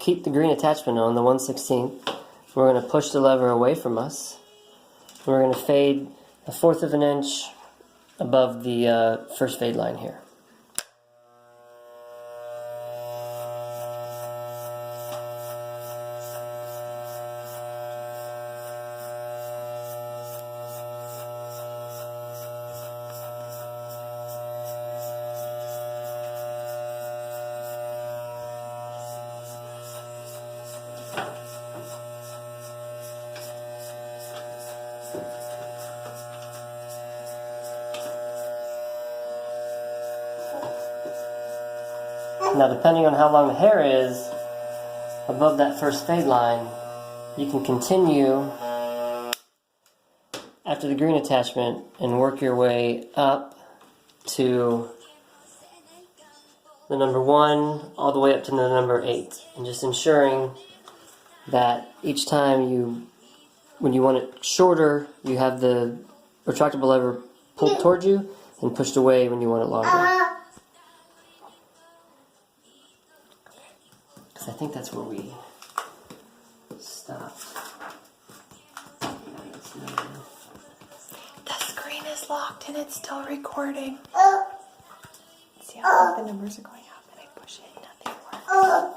keep the green attachment on, the 1/16. We're going to push the lever away from us. We're going to fade 1/4 of an inch above the first fade line here. Now, depending on how long the hair is above that first fade line, you can continue after the green attachment and work your way up to the number 1 all the way up to the number 8, and just ensuring that each time when you want it shorter, you have the retractable lever pulled towards you and pushed away when you want it longer. I think that's where we stopped. The screen is locked and it's still recording. See how the numbers are going up and I push it, nothing works.